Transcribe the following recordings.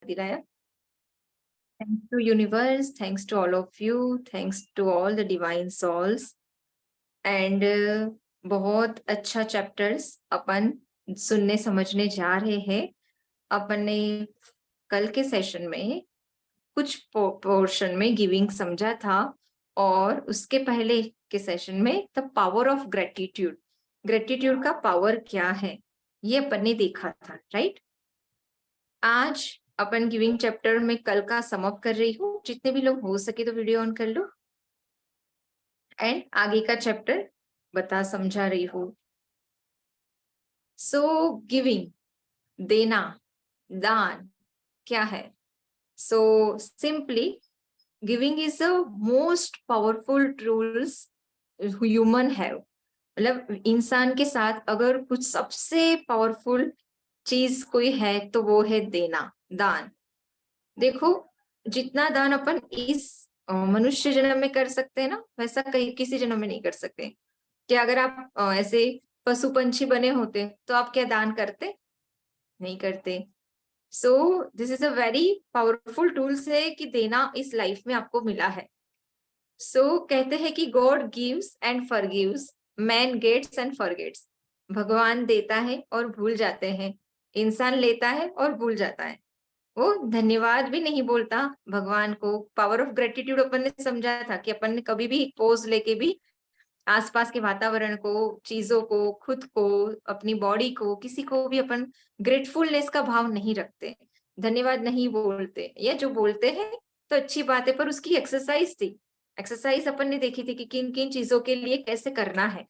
दिलाया। Thanks to universe, thanks to all of you, thanks to all the divine souls. And बहुत अच्छा chapters अपन सुनने समझने जा रहे हैं। अपन ने कल के सेशन में कुछ पोर्शन में गिविंग समझा था, और उसके पहले के सेशन में the power of gratitude, gratitude का पावर क्या है, ये अपन ने देखा था, राइट। आज अपन गिविंग चैप्टर में कल का समअप कर रही हूँ। जितने भी लोग हो सके तो वीडियो ऑन कर लो, एंड आगे का चैप्टर बता समझा रही हूँ। सो गिविंग, देना, दान क्या है? So simply giving is the most powerful tools human have. मतलब इंसान के साथ अगर कुछ सबसे पावरफुल चीज कोई है तो वो है देना, दान। देखो, जितना दान अपन इस मनुष्य जन्म में कर सकते हैं ना, वैसा कहीं किसी जन्म में नहीं कर सकते। कि अगर आप ऐसे पशु पंछी बने होते तो आप क्या दान करते? नहीं करते। सो this is a very powerful tools है कि देना इस लाइफ में आपको मिला है। सो कहते हैं कि God gives and forgives, man gets and forgets. भगवान देता है और भूल जाते हैं, इंसान लेता है और भूल जाता है। वो धन्यवाद भी नहीं बोलता भगवान को। पावर ऑफ ग्रेटिट्यूड अपन ने समझा था कि अपन ने कभी भी पोज लेके भी आसपास के वातावरण को, चीजों को, खुद को, अपनी बॉडी को, किसी को भी अपन ग्रेटफुलनेस का भाव नहीं रखते, धन्यवाद नहीं बोलते, या जो बोलते हैं तो अच्छी बात है, पर उसकी एक्सरसाइज थी। एक्सरसाइज अपन ने देखी थी कि किन किन चीजों के लिए कैसे करना है।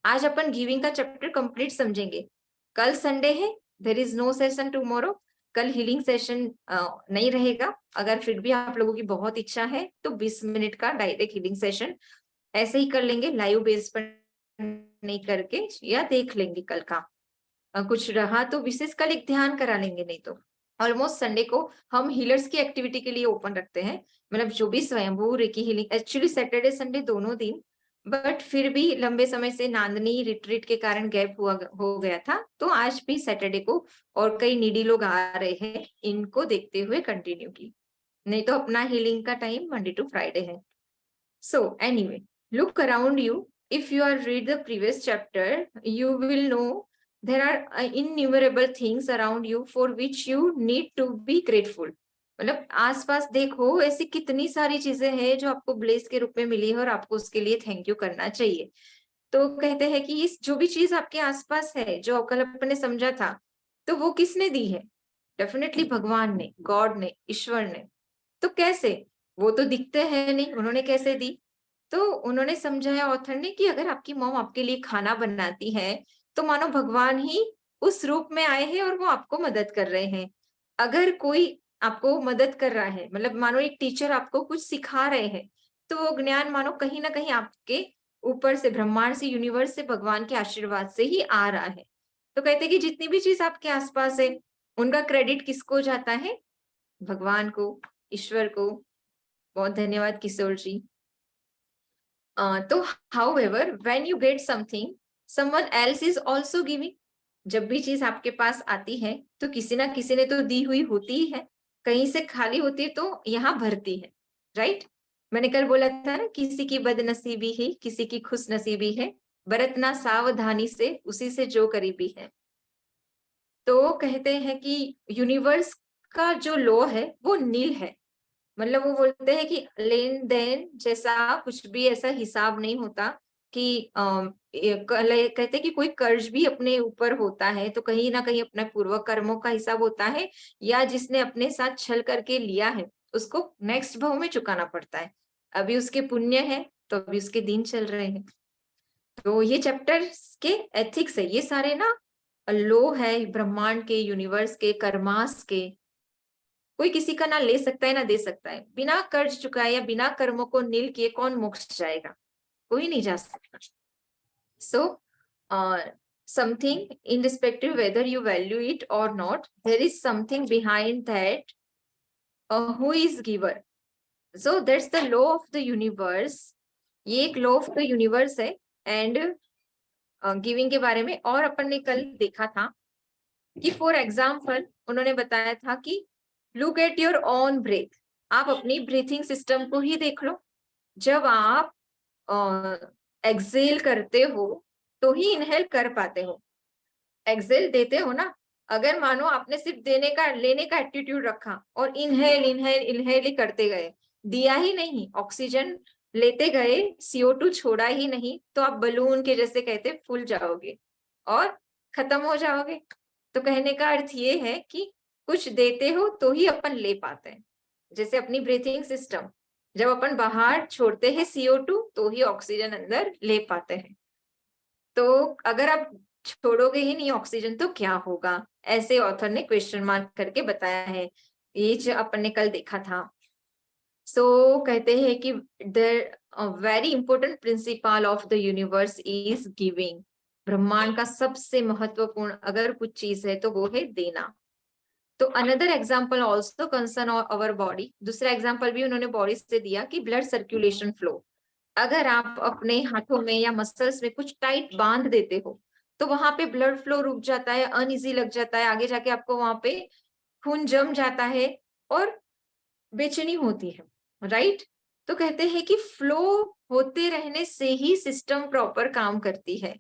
आज अपन गिविंग का चैप्टर कंप्लीट समझेंगे। कल संडे है, there is no session tomorrow. कल हीलिंग सेशन नहीं रहेगा। अगर फिर भी आप लोगों की बहुत इच्छा है तो 20 मिनट का डायरेक्ट हीलिंग सेशन ऐसे ही कर लेंगे, लाइव बेस पर नहीं करके, या देख लेंगे कल का। कुछ रहा तो विशेष कल एक ध्यान करा लेंगे, नहीं तो ऑलमोस्ट संडे को हम हीलर्स की एक्टिविटी के लिए ओपन रखते हैं। मतलब जो भी स्वयंभू recce healing, actually Saturday Sunday दोनों दिन, बट फिर भी लंबे समय से नांदनी रिट्रीट के कारण गैप हो गया था, तो आज भी सैटरडे को और कई नीडी लोग आ रहे हैं, इनको देखते हुए कंटिन्यू की। नहीं तो अपना हीलिंग का टाइम मंडे टू फ्राइडे है। So anyway, look around you. If you are read the previous chapter, you will know there are innumerable things around you for which you need to be grateful. मतलब आसपास देखो, ऐसी कितनी सारी चीजें हैं जो आपको ब्लेस के रूप में मिली है और आपको उसके लिए थैंक यू करना चाहिए। तो कहते हैं कि इस जो भी चीज आपके आसपास है, जो कल अपन ने समझा था, तो वो किसने दी है? डेफिनेटली भगवान ने, गॉड ने, ईश्वर ने। तो कैसे? वो तो दिखते हैं नहीं, उन्होंने कैसे दी? तो उन्होंने समझाया ऑथर ने कि अगर आपकी मॉम आपके लिए खाना बनाती है तो मानो भगवान ही उस रूप में आए हैं और वो आपको मदद कर रहे हैं। अगर कोई आपको मदद कर रहा है, मतलब मानो एक टीचर आपको कुछ सिखा रहे हैं, तो वो ज्ञान मानो कहीं ना कहीं आपके ऊपर से, ब्रह्मांड से, यूनिवर्स से, भगवान के आशीर्वाद से ही आ रहा है। तो कहते हैं कि जितनी भी चीज आपके आसपास है, उनका क्रेडिट किसको जाता है? भगवान को, ईश्वर को। बहुत धन्यवाद किशोर जी। तो however, when you get something, someone else is also giving. जब भी चीज आपके पास आती है तो किसी ना किसी ने तो दी हुई होती ही है, कहीं से खाली होती है तो यहाँ भरती है, राइट। मैंने कल बोला था ना, किसी की बदनसीबी ही किसी की खुश नसीबी है, बरतना सावधानी से उसी से जो करीबी है। तो कहते हैं कि यूनिवर्स का जो लॉ है वो नील है। मतलब वो बोलते हैं कि लेन देन जैसा कुछ भी ऐसा हिसाब नहीं होता कि कहते हैं कि कोई कर्ज भी अपने ऊपर होता है तो कहीं ना कहीं अपने पूर्व कर्मों का हिसाब होता है, या जिसने अपने साथ छल करके लिया है उसको नेक्स्ट भाव में चुकाना पड़ता है। अभी उसके पुण्य है तो अभी उसके दिन चल रहे हैं। तो ये चैप्टर के एथिक्स है, ये सारे ना लो है ब्रह्मांड के, यूनिवर्स के, कर्मास के। कोई किसी का ना ले सकता है ना दे सकता है। बिना कर्ज चुकाए या बिना कर्मों को नील किए कौन मोक्ष जाएगा? कोई नहीं जा सकता। So something irrespective whether you value it or not, there is something behind that, who is giver. So that's the law of the universe. ये एक लॉ ऑफ द यूनिवर्स है। एंड गिविंग के बारे में और अपन ने कल देखा था कि फॉर एग्जाम्पल उन्होंने बताया था कि look at your own breath, आप अपनी ब्रीथिंग सिस्टम को ही देख लो। जब आप एक्सेल करते हो तो ही इनहेल कर पाते हो, एक्सेल देते हो ना। अगर मानो आपने सिर्फ देने का लेने का एटीट्यूड रखा और इनहेल इनहेल इनहेल ही करते गए, दिया ही नहीं, ऑक्सीजन लेते गए, CO2 छोड़ा ही नहीं, तो आप बलून के जैसे कहते फूल जाओगे और खत्म हो जाओगे। तो कहने का अर्थ ये है कि कुछ देते हो तो ही अपन ले पाते हैं। जैसे अपनी ब्रीथिंग सिस्टम, जब अपन बाहर छोड़ते हैं CO2 तो ही ऑक्सीजन अंदर ले पाते हैं। तो अगर आप छोड़ोगे ही नहीं ऑक्सीजन तो क्या होगा, ऐसे ऑथर ने क्वेश्चन मार्क करके बताया है। ये जो अपन ने कल देखा था। कहते हैं कि the very important principle of the universe is giving. ब्रह्मांड का सबसे महत्वपूर्ण अगर कुछ चीज है तो वो है देना। तो another example also concern our body, दूसरा एग्जाम्पल भी उन्होंने बॉडी से दिया कि ब्लड सर्कुलेशन फ्लो। अगर आप अपने हाथों में या मसल्स में कुछ टाइट बांध देते हो तो वहां पे ब्लड फ्लो रुक जाता है, अनइजी लग जाता है, आगे जाके आपको वहां पे खून जम जाता है और बेचैनी होती है, राइट। तो कहते हैं कि फ्लो होते रहने से ही सिस्टम प्रॉपर काम करती है।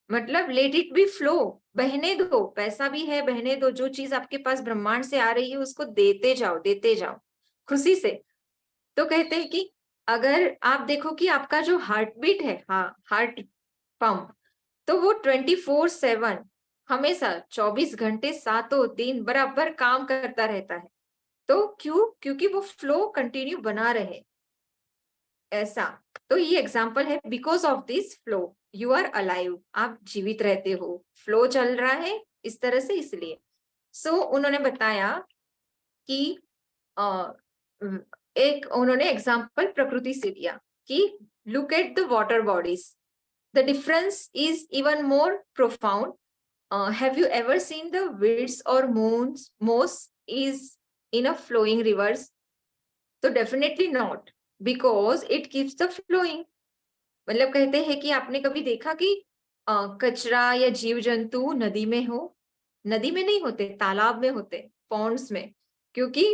मतलब लेट इट बी फ्लो, बहने दो, पैसा भी है बहने दो, जो चीज आपके पास ब्रह्मांड से आ रही है उसको देते जाओ खुशी से। तो कहते हैं कि अगर आप देखो कि आपका जो हार्ट बीट है, हाँ हार्ट पंप, तो वो 24/7 हमेशा 24 घंटे सातों दिन बराबर काम करता रहता है। तो क्यों? क्योंकि वो फ्लो कंटिन्यू बना रहे ऐसा। तो ये एग्जाम्पल है, because of this flow you are alive, आप जीवित रहते हो, फ्लो चल रहा है इस तरह से, इसलिए। उन्होंने बताया कि एक उन्होंने एग्जाम्पल प्रकृति से दिया कि look at the water bodies, the difference is even more profound. Have you ever seen the weeds और moons moss is in a flowing rivers? तो definitely not, because it keeps the flowing. मतलब कहते हैं कि आपने कभी देखा कि कचरा या जीव जंतु नदी में हो? नदी में नहीं होते, तालाब में होते, पॉन्ड्स में, क्योंकि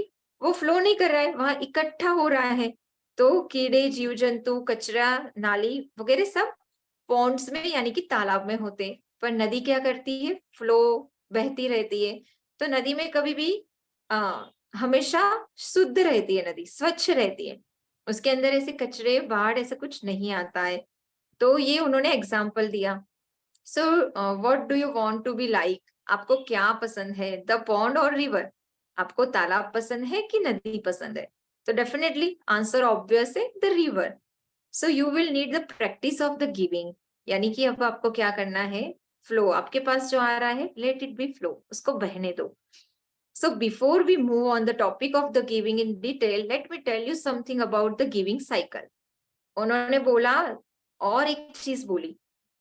वो फ्लो नहीं कर रहा है, वहां इकट्ठा हो रहा है। तो कीड़े, जीव जंतु, कचरा, नाली वगैरह सब पॉन्ड्स में यानी कि तालाब में होते। पर नदी क्या करती है? फ्लो, बहती रहती है। तो नदी में कभी भी हमेशा शुद्ध रहती है, नदी स्वच्छ रहती है, उसके अंदर ऐसे कचरे, बाढ़ ऐसा कुछ नहीं आता है। तो ये उन्होंने एग्जाम्पल दिया। So what do you want to be like? आपको क्या पसंद है, द पॉन्ड और रिवर? आपको तालाब पसंद है कि नदी पसंद है? तो डेफिनेटली आंसर ऑब्वियस है, the river. So you will need the practice of the giving, यानी कि अब आपको क्या करना है, फ्लो आपके पास जो आ रहा है, लेट इट बी फ्लो, उसको बहने दो। So before we move on the topic of the giving in detail, let me tell you something about the giving cycle. उन्होंने बोला, और एक चीज बोली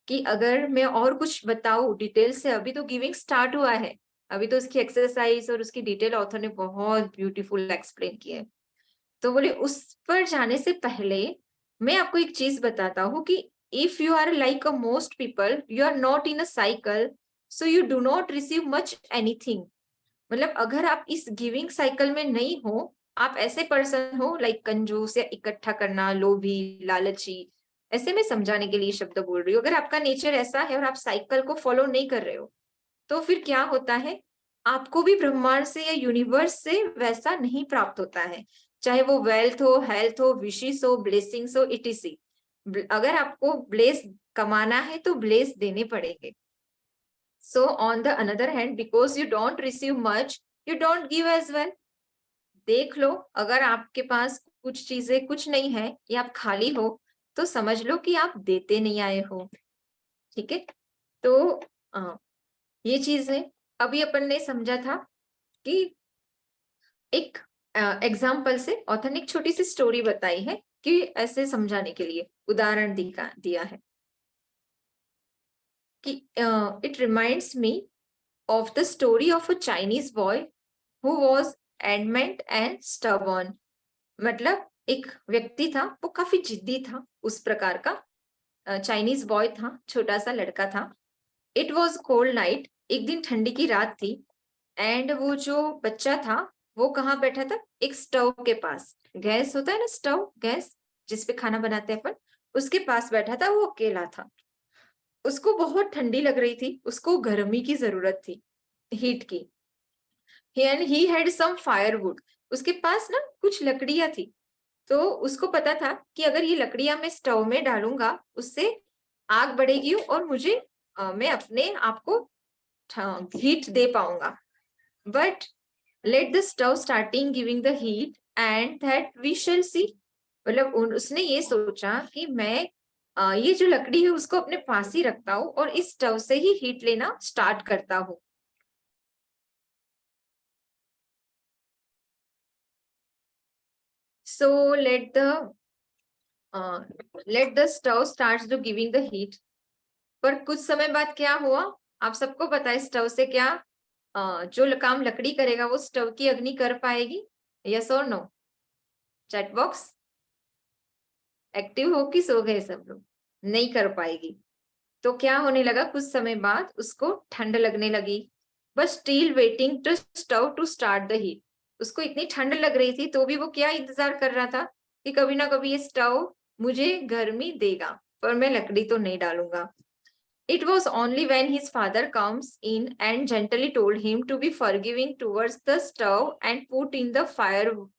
कि अगर मैं और कुछ बताऊं डिटेल से, अभी तो गिविंग स्टार्ट हुआ है, अभी तो उसकी एक्सरसाइज और उसकी डिटेल ऑथर ने बहुत ब्यूटीफुल एक्सप्लेन की है। तो बोले उस पर जाने से पहले मैं आपको एक चीज बताता हूँ कि if you are like a most people, you are not in a cycle, so you do not receive much anything. मतलब अगर आप इस गिविंग साइकिल में नहीं हो, आप ऐसे पर्सन हो लाइक कंजूस या इकट्ठा करना, लोभी, लालची, ऐसे में समझाने के लिए शब्द बोल रही हूँ। अगर आपका नेचर ऐसा है और आप साइकिल को फॉलो नहीं कर रहे हो, तो फिर क्या होता है, आपको भी ब्रह्मांड से या यूनिवर्स से वैसा नहीं प्राप्त होता है, चाहे वो वेल्थ हो, हेल्थ हो, विशेष हो, ब्लेसिंग्स हो, इटीसी। अगर आपको ब्लेस कमाना है तो ब्लेस देने पड़ेंगे। So on the another hand, because you don't receive much, you don't give as well. देख लो, अगर आपके पास कुछ चीजें कुछ नहीं है या आप खाली हो, तो समझ लो कि आप देते नहीं आए हो। ठीक है। तो ये चीज है। अभी अपन ने समझा था कि एक एग्जाम्पल से ऑथर ने एक छोटी सी स्टोरी बताई है कि ऐसे समझाने के लिए उदाहरण दिया है कि it reminds me of the story of a Chinese boy who was adamant and stubborn. मतलब एक व्यक्ति था, वो काफी जिद्दी था, उस प्रकार का चाइनीज बॉय था, छोटा सा लड़का था। इट वॉज कोल्ड नाइट, एक दिन ठंडी की रात थी, एंड वो जो बच्चा था वो कहाँ बैठा था? एक स्टोव के पास। गैस होता है ना, स्टोव, गैस जिसपे खाना बनाते हैं अपन, उसके पास बैठा था। वो अकेला था, उसको बहुत ठंडी लग रही थी, उसको गर्मी की जरूरत थी, हीट की। And he had some firewood, उसके पास ना कुछ लकड़ियां थी। तो उसको पता था कि अगर ये लकड़ियां मैं स्टोव में डालूंगा, उससे आग बढ़ेगी और मुझे मैं अपने आप को हीट दे पाऊंगा। But let the stove starting giving the heat and that we shall see. मतलब उसने ये सोचा कि मैं ये जो लकड़ी है उसको अपने पास ही रखता हूँ और इस स्टोव से ही हीट लेना स्टार्ट करता हूँ। So let the stove start to giving the heat. पर कुछ समय बाद क्या हुआ? आप सबको पता है स्टोव से क्या जो काम लकड़ी करेगा वो स्टोव की अग्नि कर पाएगी? यस और नो? चैट बॉक्स एक्टिव हो कि सो गए सब लोग? नहीं कर पाएगी। तो क्या होने लगा, कुछ समय बाद उसको ठंड लगने लगी, बस still waiting to stove to start the heat. उसको इतनी ठंड लग रही थी तो भी वो क्या इंतजार कर रहा था कि कभी ना कभी ये स्टोव मुझे गर्मी देगा, पर मैं लकड़ी तो नहीं डालूंगा। It was only when his father comes in and gently told him to be forgiving towards the stove and put in the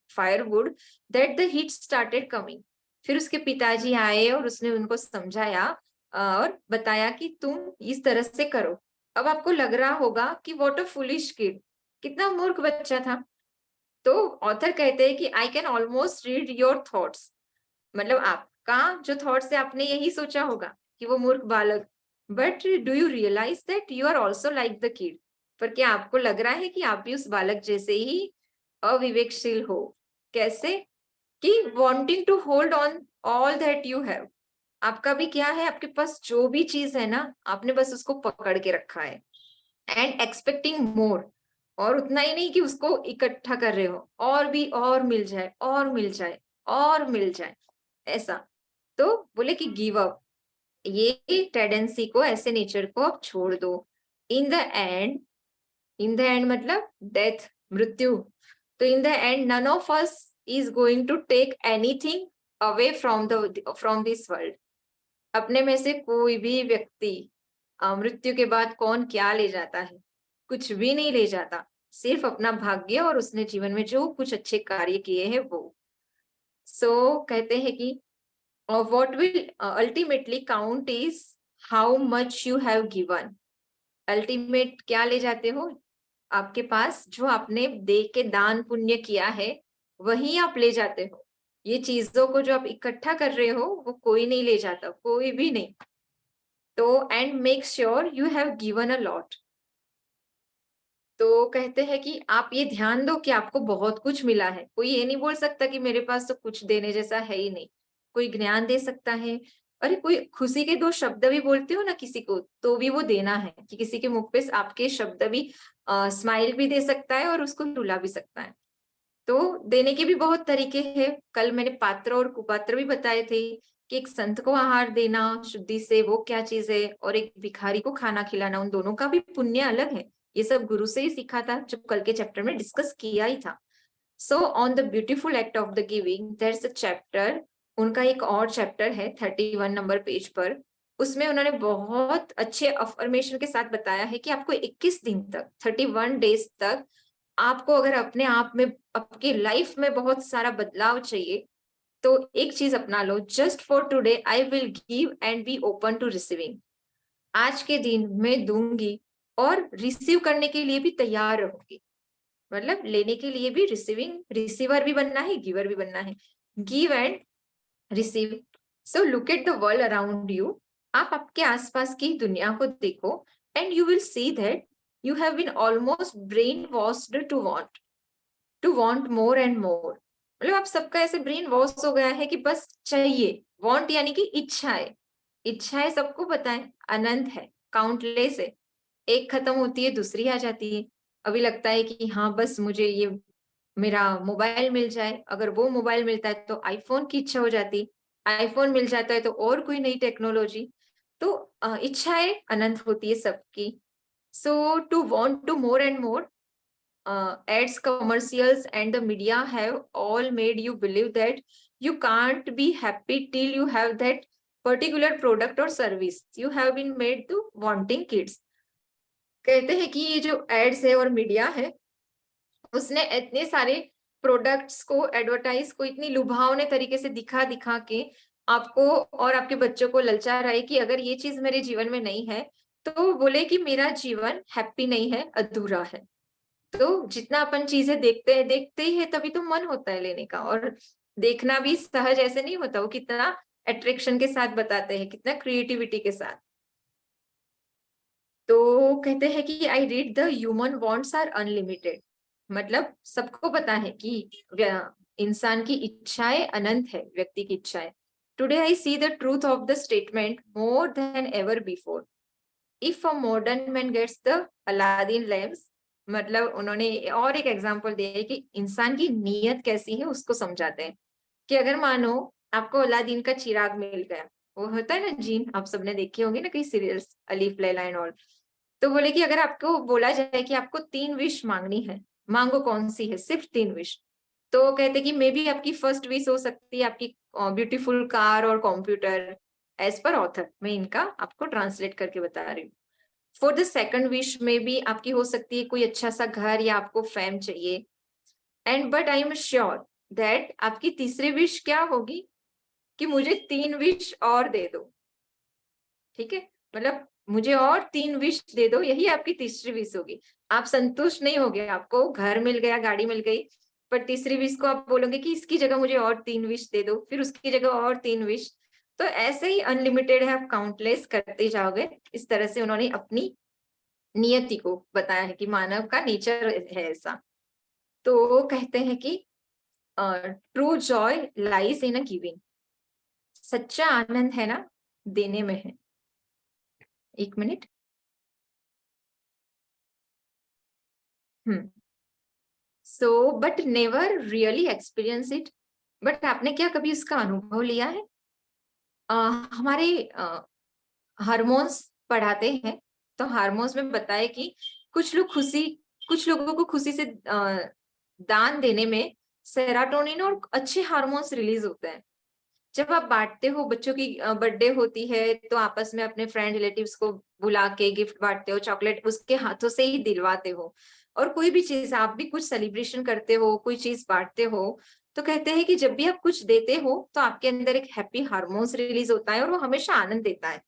firewood that the heat started coming. फिर उसके पिताजी आए और उसने उनको समझाया और बताया कि तुम इस तरह से करो। अब आपको लग रहा होगा कि व्हाट अ फुलिश किड, कितना मूर्ख बच्चा था। तो ऑथर कहते हैं कि I can almost read your thoughts. मतलब आपका जो थॉट्स है, आपने यही सोचा होगा कि वो मूर्ख बालक। But do you realise that you are also like the kid? पर क्या आपको लग रहा है कि आप भी उस बालक जैसे ही अविवेकशील हो? कैसे? कि wanting to hold on all that you have. आपका भी क्या है, आपके पास जो भी चीज है ना, आपने बस उसको पकड़ के रखा है। एंड एक्सपेक्टिंग मोर, और उतना ही नहीं कि उसको इकट्ठा कर रहे हो, और भी, और मिल जाए, और मिल जाए, और मिल जाए, ऐसा। तो बोले कि गिव अप, ये टेंडेंसी को, ऐसे नेचर को अब छोड़ दो। In the end, in the end मतलब डेथ, मृत्यु। तो in the end none of us is going to take anything away from this world. अपने में से कोई भी व्यक्ति मृत्यु के बाद कौन क्या ले जाता है? कुछ भी नहीं ले जाता, सिर्फ अपना भाग्य और उसने जीवन में जो कुछ अच्छे कार्य किए हैं वो। कहते हैं कि what will ultimately count is how much you have given. Ultimate क्या ले जाते हो? आपके पास जो आपने दे के दान पुण्य किया है वही आप ले जाते हो। ये चीजों को जो आप इकट्ठा कर रहे हो वो कोई नहीं ले जाता, कोई भी नहीं। तो and make sure you have given a lot. तो कहते हैं कि आप ये ध्यान दो कि आपको बहुत कुछ मिला है। कोई ये नहीं बोल सकता कि मेरे पास तो कुछ देने जैसा है ही नहीं। कोई ज्ञान दे सकता है, अरे कोई खुशी के दो शब्द भी बोलते हो ना किसी को, तो भी वो देना है। कि किसी के मुख पे आपके शब्द भी स्माइल भी दे सकता है और उसको रुला भी सकता है। तो देने के भी बहुत तरीके हैं। कल मैंने पात्र और कुपात्र भी बताए थे कि एक संत को आहार देना शुद्धि से वो क्या चीज है, और एक भिखारी को खाना खिलाना, उन दोनों का भी पुण्य अलग है। ये सब गुरु से ही सीखा था, जो कल के चैप्टर में डिस्कस किया ही था। So on the beautiful act of the giving their is a chapter. उनका एक और चैप्टर है 31 नंबर पेज पर। उसमें उन्होंने बहुत अच्छे अफर्मेशन के साथ बताया है कि आपको 21 दिन तक, 31 डेज तक, आपको अगर अपने आप में, आपकी लाइफ में बहुत सारा बदलाव चाहिए, तो एक चीज अपना लो, just for today I will give and be open to receiving. आज के दिन मैं दूंगी और रिसीव करने के लिए भी तैयार रहूंगी। मतलब लेने के लिए भी, रिसीविंग, रिसीवर भी बनना है, गिवर भी बनना है। Give and receive. So look at the world around you. आप आपके आसपास की दुनिया को देखो and you will see that you have been almost brain washed to want more and more. मतलब आप सबका ऐसे ब्रेन वॉश हो गया है कि बस चाहिए। वांट यानी कि इच्छाएं, इच्छाएं सबको पता है अनंत है, काउंटलेस है। एक खत्म होती है दूसरी आ जाती है। अभी लगता है कि हाँ बस मुझे ये मेरा मोबाइल मिल जाए, अगर वो मोबाइल मिलता है तो आईफोन की इच्छा हो जाती, आईफोन मिल जाता है तो और कोई नई टेक्नोलॉजी। तो इच्छाएं अनंत होती है सबकी। So to want to more and more, ads, commercials, and the media have all made you believe that you can't be happy till you have that particular product or service. You have been made to wanting kids. कहते हैं कि ये जो ads है और media है, उसने इतने सारे प्रोडक्ट्स को, एडवर्टाइज को इतनी लुभावने तरीके से दिखा दिखा के आपको और आपके बच्चों को ललचा रहा है कि अगर ये चीज मेरे जीवन में नहीं है तो बोले कि मेरा जीवन हैप्पी नहीं है, अधूरा है। तो जितना अपन चीजें देखते ही है तभी तो मन होता है लेने का, और देखना भी सहज ऐसे नहीं होता, वो कितना अट्रैक्शन के साथ बताते हैं, कितना क्रिएटिविटी के साथ। तो कहते हैं कि I read the human wants are unlimited, मतलब सबको पता है कि इंसान की इच्छाएं अनंत है, व्यक्ति की इच्छाएं। Today I see the truth of the statement more than ever before. If a modern man gets the Aladdin lamps, मतलब उन्होंने और एक एग्जांपल दिया है कि इंसान की नीयत कैसी है उसको समझाते हैं। कि अगर मानो आपको अलादीन का चिराग मिल गया, वो होता है ना जीन, आप सबने देखे होंगे ना कई serials, Alif Laila and all. तो बोले कि अगर आपको बोला जाए कि आपको 3 विश मांगनी है, मांगो कौन सी है, सिर्फ 3 विश। तो कहते कि मे बी आपकी फर्स्ट विश हो सकती है आपकी ब्यूटीफुल कार और कंप्यूटर, एज पर ऑथर, मैं इनका आपको ट्रांसलेट करके बता रही हूँ। फॉर द सेकंड विश में भी आपकी हो सकती है कोई अच्छा सा घर या आपको फेम चाहिए। And but I am sure that आपकी तीसरी विश क्या होगी कि मुझे 3 विश और दे दो। ठीक है, मतलब मुझे और 3 विश दे दो, यही आपकी तीसरी विश होगी। आप संतुष्ट नहीं होगे, आपको घर मिल गया, गाड़ी मिल गई, पर तीसरी विश को आप बोलोगे कि इसकी जगह मुझे और 3 विश दे दो, फिर उसकी जगह और 3 विश। तो ऐसे ही अनलिमिटेड है, आप काउंटलेस करते जाओगे। इस तरह से उन्होंने अपनी नियति को बताया है कि मानव का नेचर है ऐसा। तो वो कहते हैं कि true Joy lies in a giving, सच्चा आनंद है ना देने में है। एक minute. So but never really experience it, but आपने क्या कभी उसका अनुभव लिया है? हमारे हार्मोन्स पढ़ाते हैं, तो हार्मोन्स में बताए कि कुछ लोग खुशी, कुछ लोगों को खुशी से दान देने में सेराटोनिन और अच्छे हार्मोन्स रिलीज होते हैं। जब आप बांटते हो, बच्चों की बर्थडे होती है तो आपस में अपने फ्रेंड रिलेटिव्स को बुला के गिफ्ट बांटते हो, चॉकलेट उसके हाथों से ही दिलवाते हो, और कोई भी चीज आप भी कुछ सेलिब्रेशन करते हो, कोई चीज बांटते हो, तो कहते हैं कि जब भी आप कुछ देते हो तो आपके अंदर एक हैप्पी हार्मोन्स रिलीज होता है और वो हमेशा आनंद देता है।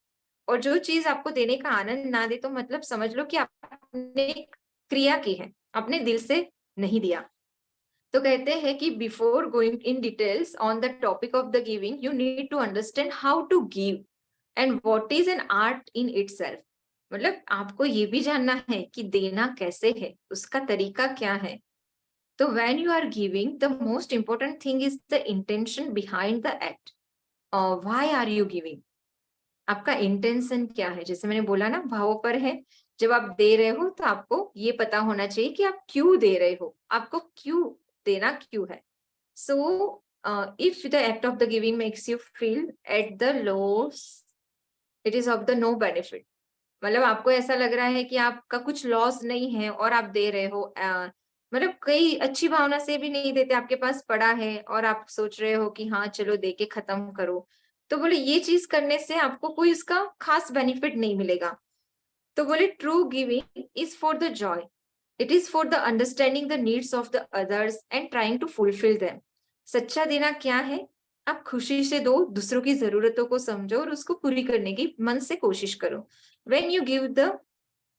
और जो चीज आपको देने का आनंद ना दे तो मतलब समझ लो कि आपने एक क्रिया की है, अपने दिल से नहीं दिया। तो कहते हैं कि before going in details on the topic of the giving, you need to understand how to give and what is an art in itself. मतलब आपको ये भी जानना है कि देना कैसे है, उसका तरीका क्या है। तो when you are giving, the most important thing is the intention behind the act. Why are you giving, आपका इंटेंशन क्या है। जैसे मैंने बोला ना, भावों पर है। जब आप दे रहे हो तो आपको ये पता होना चाहिए कि आप क्यों दे रहे हो, आपको क्यों देना क्यों है। So, if the act of the giving makes you feel at the loss, it is of the no benefit. मतलब आपको ऐसा लग रहा है कि आपका कुछ लॉस नहीं है और आप दे रहे हो, मतलब कई अच्छी भावना से भी नहीं देते, आपके पास पड़ा है और आप सोच रहे हो कि हाँ चलो दे के खत्म करो, तो बोले ये चीज करने से आपको कोई उसका खास बेनिफिट नहीं मिलेगा। तो बोले true giving is for the joy, it is for the understanding the needs of the others and trying to fulfil them. सच्चा देना क्या है, आप खुशी से दो, दूसरों की जरूरतों को समझो और उसको पूरी करने की मन से कोशिश करो। When you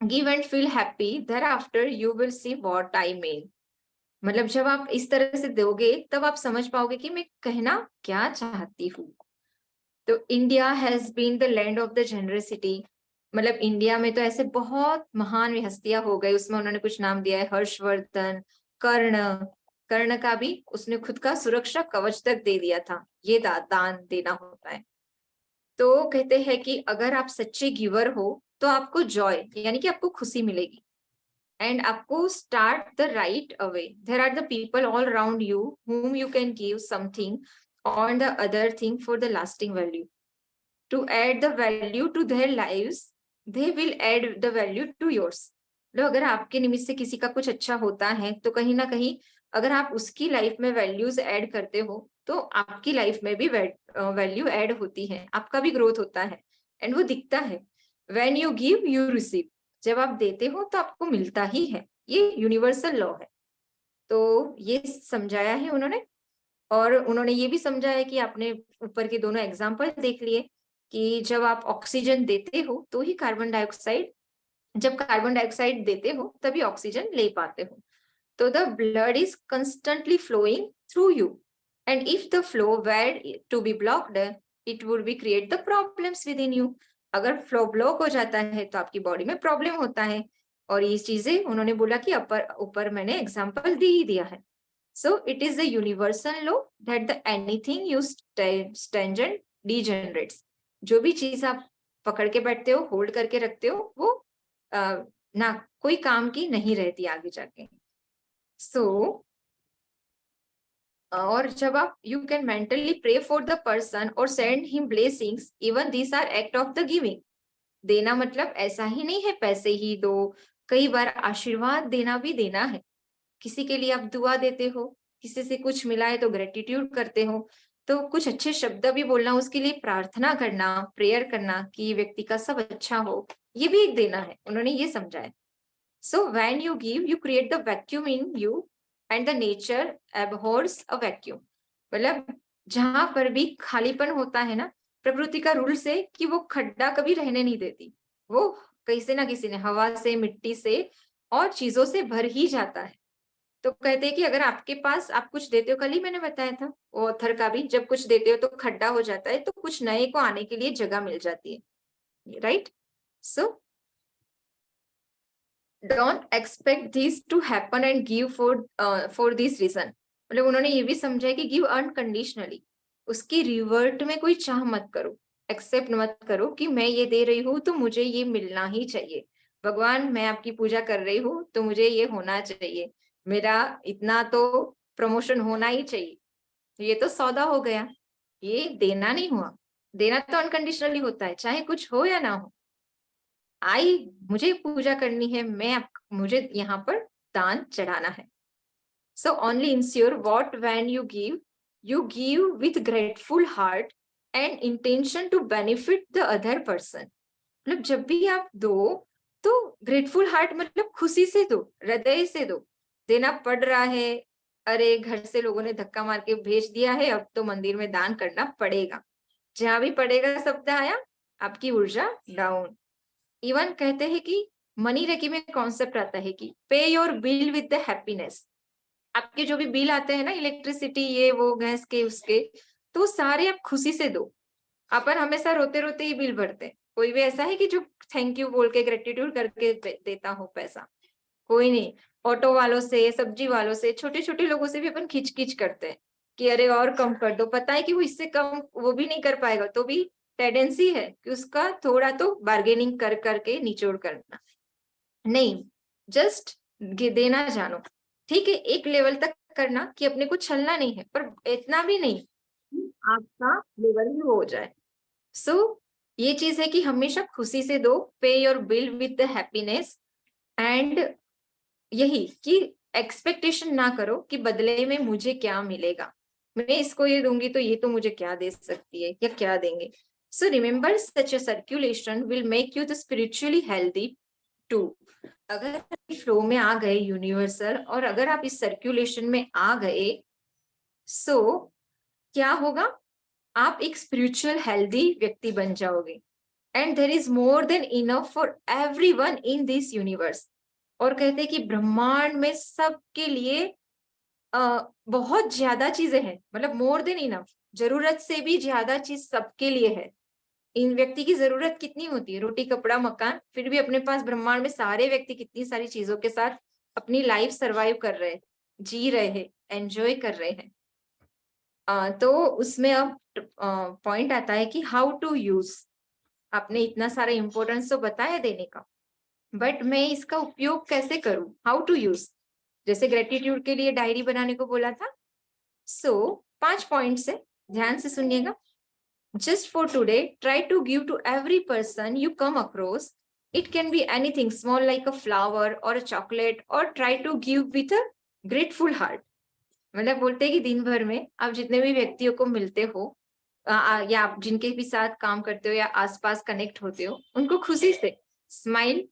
give and feel happy, thereafter you will see what I mean. मतलब जब आप इस तरह से दोगे तब आप समझ पाओगे कि मैं कहना क्या चाहती हूँ। तो India has been the land of the generosity, मतलब इंडिया में तो ऐसे बहुत महान हस्तियां हो गई, उसमें उन्होंने कुछ नाम दिया है, हर्षवर्धन, कर्ण। कर्ण का भी उसने खुद का सुरक्षा कवच तक दे दिया था, ये दान देना होता है। तो कहते हैं कि अगर आप सच्चे गिवर हो तो आपको जॉय यानी कि आपको खुशी मिलेगी, एंड आपको start the right away. There are the people all around you whom you can give something on the other thing for the lasting value, to add the value to their lives, they will add the value to yours. मतलब अगर आपके निमित्त से किसी का कुछ अच्छा होता है तो कहीं ना कहीं अगर आप उसकी लाइफ में वैल्यूज ऐड करते हो तो आपकी लाइफ में भी वैल्यू ऐड होती है, आपका भी ग्रोथ होता है एंड वो दिखता है। When you give you receive, जब आप देते हो तो आपको मिलता ही है, ये यूनिवर्सल लॉ है। तो ये समझाया है उन्होंने। और उन्होंने ये भी समझाया कि आपने ऊपर के दोनों एग्जाम्पल देख लिए कि जब आप ऑक्सीजन देते हो तो ही कार्बन डाइऑक्साइड, जब कार्बन डाइऑक्साइड देते हो तभी ऑक्सीजन ले पाते हो। तो the blood is constantly flowing through you and if the flow were to be blocked it would be create the problems with in you. अगर फ्लो ब्लॉक हो जाता है तो आपकी बॉडी में प्रॉब्लम होता है। और ये चीजें उन्होंने बोला कि ऊपर ऊपर मैंने एग्जाम्पल दे ही दिया है। So it is a universal law that the anything you tangent degenerates. जो भी चीज आप पकड़ के बैठते हो, होल्ड करके रखते हो, वो ना कोई काम की नहीं रहती आगे जाके। So और जब आप you can mentally pray for the person और send him blessings, even this are act of the giving. देना मतलब ऐसा ही नहीं है पैसे ही दो, कई बार आशीर्वाद देना भी देना है। किसी के लिए आप दुआ देते हो, किसी से कुछ मिला है तो ग्रेटिट्यूड करते हो, तो कुछ अच्छे शब्द भी बोलना, उसके लिए प्रार्थना करना, प्रेयर करना कि व्यक्ति का सब अच्छा हो, ये भी एक देना है। उन्होंने ये समझाया। So when you give you create the vacuum in you and the nature abhors a vacuum. मतलब जहां पर भी खालीपन होता है ना, प्रकृति का रूल से कि वो खड्डा कभी रहने नहीं देती, वो किसी ना किसी ने हवा से, मिट्टी से और चीजों से भर ही जाता है। तो कहते हैं कि अगर आपके पास आप कुछ देते हो, कल ही मैंने बताया था वो ऑथर का भी, जब कुछ देते हो तो खड्डा हो जाता है तो कुछ नए को आने के लिए जगह मिल जाती है, right. So don't expect this to happen and give for this reason. मतलब उन्होंने ये भी समझा है कि गिव अनकंडीशनली, उसकी रिवर्ट में कोई चाह मत करो, एक्सेप्ट मत करो कि मैं ये दे रही हूँ तो मुझे ये मिलना ही चाहिए। भगवान मैं आपकी पूजा कर रही हूँ तो मुझे ये होना चाहिए, मेरा इतना तो प्रमोशन होना ही चाहिए। ये तो सौदा हो गया, ये देना नहीं हुआ। देना तो अनकंडीशनली होता है, चाहे कुछ हो या ना हो। आई मुझे पूजा करनी है, मुझे यहाँ पर दान चढ़ाना है। So only ensure what when you give with grateful heart and intention to benefit the other person. मतलब जब भी आप दो तो ग्रेटफुल हार्ट मतलब खुशी से दो, हृदय से दो। देना पड़ रहा है, अरे घर से लोगों ने धक्का मार के भेज दिया है, अब तो मंदिर में दान करना पड़ेगा, जहां भी पड़ेगा शब्द आया आपकी ऊर्जा डाउन। इवन कहते हैं कि मनी रेकी में कॉन्सेप्ट आता है कि पे your bill with the happiness. आपके जो भी बिल आते हैं ना, इलेक्ट्रिसिटी ये वो गैस के उसके, तो सारे आप खुशी से दो। अपन हमेशा रोते रोते ही बिल भरते हैं, कोई भी ऐसा है कि जो थैंक यू बोल के ग्रेटिट्यूड करके देता हो पैसा? कोई नहीं। ऑटो वालों से, सब्जी वालों से, छोटे छोटे लोगों से भी अपन खिच खिच करते हैं कि अरे और कम कर दो, पता है कि वो इससे कम वो भी नहीं कर पाएगा, तो भी टेंडेंसी है कि उसका थोड़ा तो बार्गेनिंग कर करके निचोड़ करना। नहीं, जस्ट देना जानो। ठीक है, एक लेवल तक करना कि अपने को छलना नहीं है, पर इतना भी नहीं आपका लेवल ही हो जाए। सो ये चीज है कि हमेशा खुशी से दो, पे your bill with the happiness. And यही कि एक्सपेक्टेशन ना करो कि बदले में मुझे क्या मिलेगा, मैं इसको ये दूंगी तो ये तो मुझे क्या दे सकती है या क्या देंगे। So remember such a circulation will make you the spiritually healthy too. अगर फ्लो में आ गए यूनिवर्सल, और अगर आप इस सर्कुलेशन में आ गए, सो क्या होगा, आप एक स्पिरिचुअल हेल्दी व्यक्ति बन जाओगे। And there is more than enough for everyone in this universe. और कहते हैं कि ब्रह्मांड में सबके लिए बहुत ज्यादा चीजें हैं, मतलब मोर देन इनफ, जरूरत से भी ज्यादा चीज सबके लिए है। इन व्यक्ति की जरूरत कितनी होती है, रोटी कपड़ा मकान, फिर भी अपने पास ब्रह्मांड में सारे व्यक्ति कितनी सारी चीजों के साथ अपनी लाइफ सरवाइव कर रहे हैं, जी रहे हैं, एंजॉय कर रहे हैं। तो उसमें अब पॉइंट आता है कि हाउ टू यूज। आपने इतना सारा इंपॉर्टेंस तो बताया देने का, बट मैं इसका उपयोग कैसे करूं, हाउ टू यूज। जैसे ग्रेटिट्यूड के लिए डायरी बनाने को बोला था। सो 5 पॉइंट से ध्यान से सुनिएगा। Just for today try to give to every person you come across It can be anything small like a flower or a chocolate, or try to give with a grateful heart. मतलब बोलते हैं कि दिन भर में आप जितने भी व्यक्तियों को मिलते हो या आप जिनके भी साथ काम करते हो या आसपास कनेक्ट होते हो, उनको खुशी से स्माइल,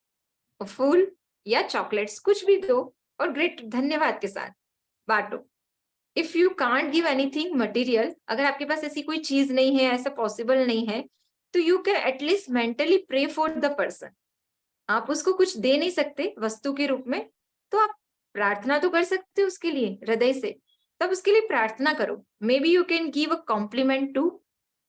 फूल या चॉकलेट्स कुछ भी दो और ग्रेट धन्यवाद के साथ बांटो. If you can't give anything material, अगर आपके पास ऐसी कोई चीज नहीं है, ऐसा पॉसिबल नहीं है, तो you can at least mentally pray for the person. आप उसको कुछ दे नहीं सकते वस्तु के रूप में, तो आप प्रार्थना तो कर सकते हो उसके लिए हृदय से. तब उसके लिए प्रार्थना करो. Maybe you can give a compliment to,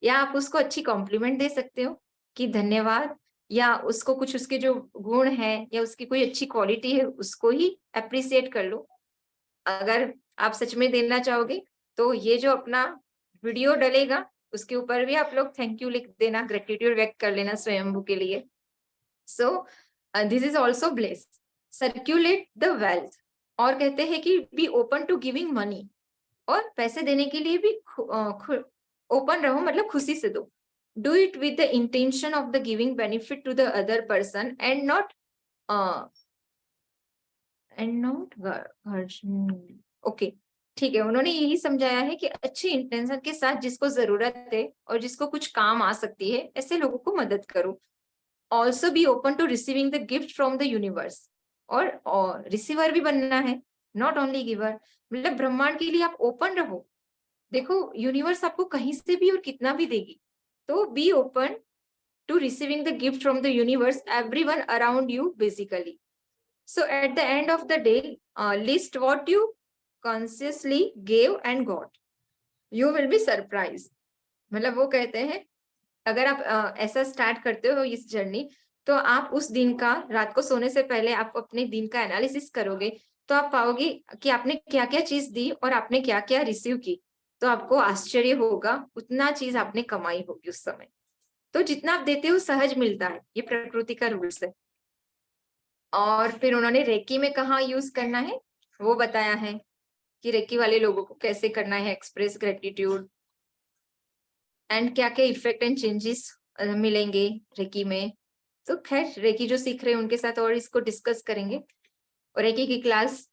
या आप उसको अच्छी कॉम्प्लीमेंट दे सकते हो कि धन्यवाद, या उसको कुछ उसके जो गुण है या उसकी कोई अच्छी क्वालिटी है उसको ही अप्रिसिएट कर लो. अगर आप सच में देना चाहोगे तो ये जो अपना वीडियो डलेगा उसके ऊपर भी आप लोग थैंक यू लिख देना, ग्रेटिट्यूड व्यक्त कर लेना स्वयंभू के लिए. So this is also bless. Circulate the wealth. और कहते हैं कि be open to giving money. और पैसे देने के लिए भी ओपन रहो, मतलब खुशी से दो. Do it with the intention of the giving benefit to the other person and not okay. ठीक है, उन्होंने यही समझाया है कि अच्छे इंटेंशन के साथ जिसको जरूरत है और जिसको कुछ काम आ सकती है, ऐसे लोगों को मदद करो. Also be open to receiving the gift from the universe. और रिसीवर भी बनना है, नॉट ओनली गिवर. मतलब ब्रह्मांड के लिए आप ओपन रहो. देखो यूनिवर्स आपको कहीं से भी और कितना भी देगी. तो be open to receiving the gift from the universe, everyone around you basically. So at the end of the day, list what you consciously gave and got. You will be surprised. मतलब वो कहते हैं अगर आप ऐसा start करते हो इस जर्नी, तो आप उस दिन का रात को सोने से पहले आप अपने दिन का एनालिसिस करोगे, तो आप पाओगे कि आपने क्या क्या चीज दी और आपने क्या क्या रिसीव की. तो आपको आश्चर्य होगा उतना चीज आपने कमाई होगी उस समय. तो जितना आप देते हो सहज मिलता है, ये प्रकृति का रूल्स है. और फिर उन्होंने रेकी में कहाँ यूज करना है वो बताया है कि रेकी वाले लोगों को कैसे करना है एक्सप्रेस ग्रेटिट्यूड, एंड क्या क्या इफेक्ट एंड चेंजेस मिलेंगे रेकी में. तो खैर रेकी जो सीख रहे हैं उनके साथ और इसको डिस्कस करेंगे. और रेकी की क्लास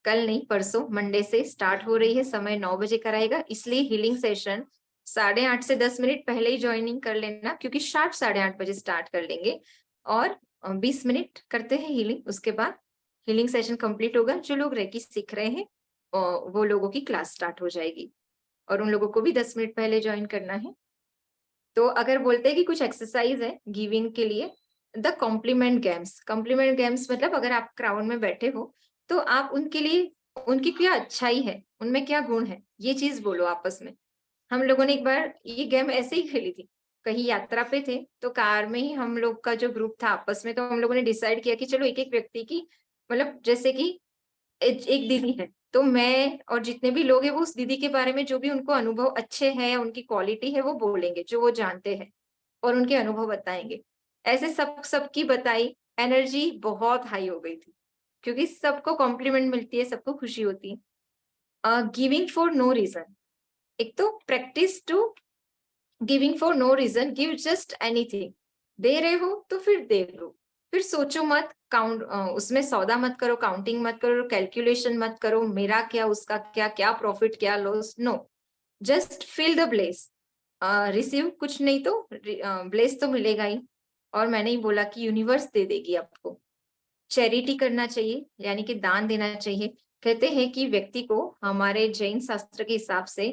कल नहीं परसों मंडे से स्टार्ट हो रही है. समय 9 बजे का रहेगा, इसलिए हीलिंग सेशन 8:30 से 10 मिनट पहले ही ज्वाइनिंग कर लेना, क्योंकि शार्प 8:30 बजे स्टार्ट कर लेंगे. और 20 मिनट करते हैं हीलिंग, उसके बाद हीलिंग सेशन कंप्लीट होगा. जो लोग रेकी सीख रहे हैं वो लोगों की क्लास स्टार्ट हो जाएगी, और उन लोगों को भी 10 मिनट पहले ज्वाइन करना है. तो अगर बोलते हैं कि कुछ एक्सरसाइज है गिविंग के लिए, the compliment games. Compliment games मतलब अगर आप क्राउड में बैठे हो तो आप उनके लिए उनकी क्या अच्छाई है, उनमें क्या गुण है, ये चीज बोलो आपस में. हम लोगों ने एक बार ये गेम ऐसे ही खेली थी. कहीं यात्रा पे थे तो कार में ही हम लोग का जो ग्रुप था आपस में, तो हम लोगों ने डिसाइड किया कि चलो एक एक व्यक्ति की, मतलब जैसे कि एक दीदी है तो मैं और जितने भी लोग हैं वो उस दीदी के बारे में जो भी उनको अनुभव अच्छे हैं या उनकी क्वालिटी है वो बोलेंगे जो वो जानते हैं, और उनके अनुभव बताएंगे. ऐसे सबकी बताई, एनर्जी बहुत हाई हो गई थी, क्योंकि सबको कॉम्प्लीमेंट मिलती है, सबको खुशी होती है. Giving for no reason. एक तो practice to giving for no reason. Give just anything. दे रहे हो तो फिर दे दो. फिर सोचो मत, काउंट उसमें सौदा मत करो, काउंटिंग मत करो, कैलकुलेशन मत करो, मेरा क्या उसका क्या, क्या प्रॉफिट क्या loss. No, just feel the bless. Receive कुछ नहीं तो ब्लेस तो मिलेगा ही. और मैंने ही बोला कि यूनिवर्स दे देगी आपको. चैरिटी करना चाहिए, यानी कि दान देना चाहिए. कहते हैं कि व्यक्ति को हमारे जैन शास्त्र के हिसाब से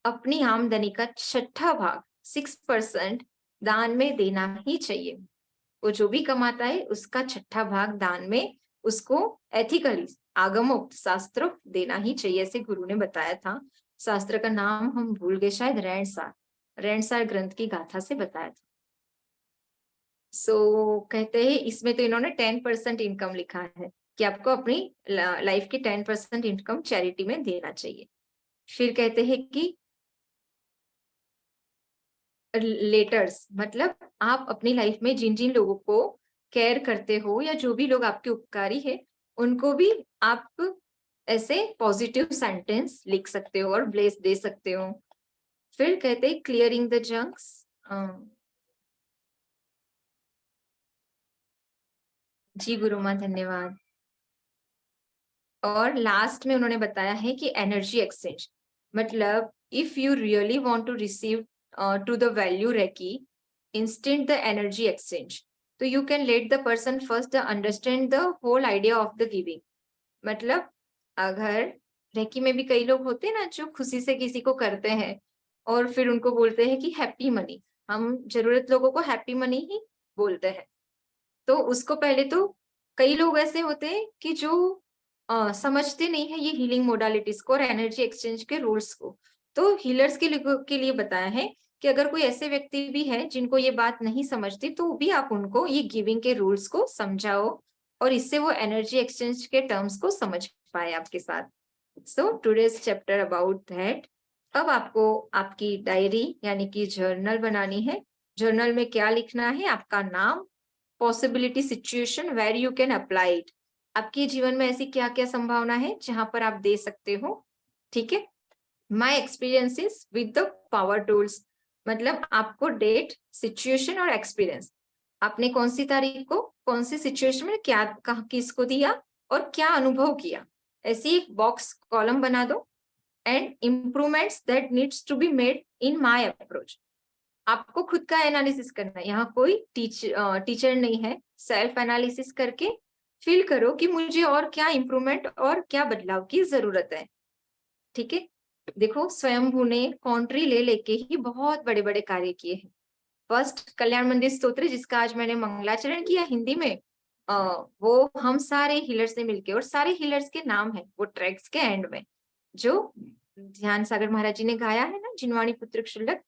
अपनी आमदनी का 6ठा भाग 6% दान में देना ही चाहिए. वो जो भी कमाता है उसका 6ठा भाग दान में उसको एथिकली आगमोक्त शास्त्र देना ही चाहिए, ऐसे गुरु ने बताया था. शास्त्र का नाम हम भूल गए, शायद रैणसार ग्रंथ की गाथा से बताया था. सो कहते हैं इसमें तो इन्होंने 10% इनकम लिखा है कि आपको अपनी लाइफ की 10% इनकम चैरिटी में देना चाहिए. फिर कहते हैं कि लेटर्स, मतलब आप अपनी लाइफ में जिन जिन लोगों को केयर करते हो या जो भी लोग आपके उपकारी है उनको भी आप ऐसे पॉजिटिव सेंटेंस लिख सकते हो और ब्लेस दे सकते हो. फिर कहते हैं क्लियरिंग द जंक्स. जी गुरुमा, धन्यवाद। और लास्ट में उन्होंने बताया है कि एनर्जी एक्सचेंज, मतलब if you really want to receive to the value reiki instant the energy exchange, तो you can let the person first understand the whole idea of the giving. मतलब अगर रेकी में भी कई लोग होते हैं ना जो खुशी से किसी को करते हैं और फिर उनको बोलते हैं कि हैप्पी मनी, हम जरूरत लोगों को हैप्पी मनी ही बोलते हैं। तो उसको पहले तो कई लोग ऐसे होते हैं कि जो समझते नहीं है ये हीलिंग मोडालिटीज को और एनर्जी एक्सचेंज के रूल्स को। तो हीलर्स के लिए बताया है कि अगर कोई ऐसे व्यक्ति भी है जिनको ये बात नहीं समझती, तो भी आप उनको ये गिविंग के रूल्स को समझाओ और इससे वो एनर्जी एक्सचेंज के टर्म्स को समझ पाए आपके साथ। So today's chapter about that. अब आपको आपकी डायरी यानी कि जर्नल बनानी है। जर्नल में क्या लिखना है? आपका नाम, possibility, situation where you can apply it. आपके जीवन में ऐसी क्या क्या संभावना है जहां पर आप दे सकते हो। ठीक है। My experiences with the power tools, मतलब आपको डेट, सिचुएशन और एक्सपीरियंस, आपने कौन सी तारीख को कौन सी सिचुएशन में क्या किसको दिया और क्या अनुभव किया, ऐसी एक बॉक्स कॉलम बना दो। And improvements that needs to be made in my approach. आपको खुद का एनालिसिस करना है, यहाँ कोई टीचर नहीं है। सेल्फ एनालिसिस करके फील करो कि मुझे और क्या इम्प्रूवमेंट और क्या बदलाव की जरूरत है। ठीक है। देखो, स्वयंभू ने कॉन्ट्री ले लेके ही बहुत बड़े बड़े कार्य किए हैं। फर्स्ट कल्याण मंदिर स्तोत्र, जिसका आज मैंने मंगलाचरण किया हिंदी में, वो हम सारे हीलर्स ने मिलके, और सारे हीलर्स के नाम है वो ट्रैक्स के एंड में, जो ध्यान सागर महाराज जी ने गाया है ना, जिनवाणी पुत्र शुल्लक,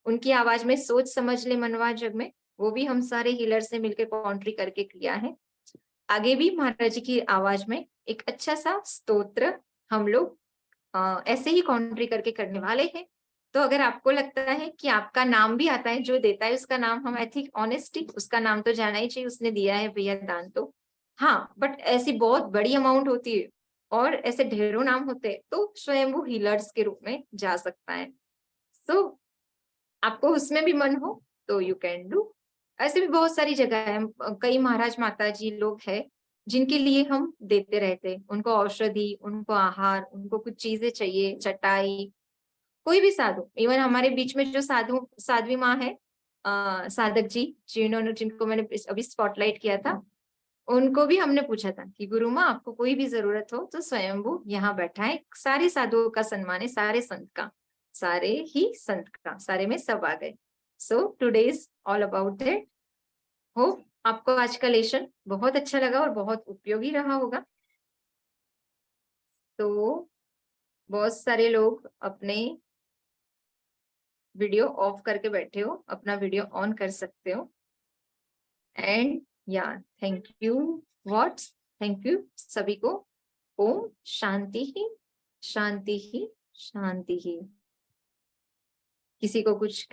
उनकी आवाज में सोच समझ ले मनवा जग में, वो भी हम सारे हीलर्स ने मिलकर कॉन्ट्री करके किया है। आगे भी महाराज जी की आवाज में एक अच्छा सा स्तोत्र हम लोग ऐसे ही कॉन्ट्री करके करने वाले हैं। तो अगर आपको लगता है कि आपका नाम भी आता है, जो देता है उसका नाम, हम आई थिंक ऑनेस्टी, उसका नाम तो जाना ही चाहिए, उसने दिया है भैया दान तो। हाँ, बट ऐसी बहुत बड़ी अमाउंट होती है और ऐसे ढेरों नाम होते हैं, तो स्वयंभू हीलर्स के रूप में जा सकता है। सो आपको उसमें भी मन हो तो यू कैन डू। ऐसे भी बहुत सारी जगह है, कई महाराज माता जी लोग हैं जिनके लिए हम देते रहते हैं, उनको औषधि, उनको आहार, उनको कुछ चीजें चाहिए, चटाई, कोई भी साधु। इवन हमारे बीच में जो साध्वी माँ है, साधक जी, जिनको मैंने अभी स्पॉटलाइट किया था, उनको भी हमने पूछा था कि गुरु माँ, आपको कोई भी जरूरत हो तो स्वयंभू यहाँ बैठा है। सारे साधुओं का सम्मान है, सारे संत का, सारे ही संत का, सारे में सब आ गए। So today is all about that. Hope आपको आज का लेसन बहुत अच्छा लगा और बहुत उपयोगी रहा होगा। तो बहुत सारे लोग अपने वीडियो ऑफ करके बैठे हो, अपना वीडियो ऑन कर सकते हो। एंड या thank you. What, thank you सभी को। ओम शांति ही, शांति ही, शांति ही। किसी को कुछ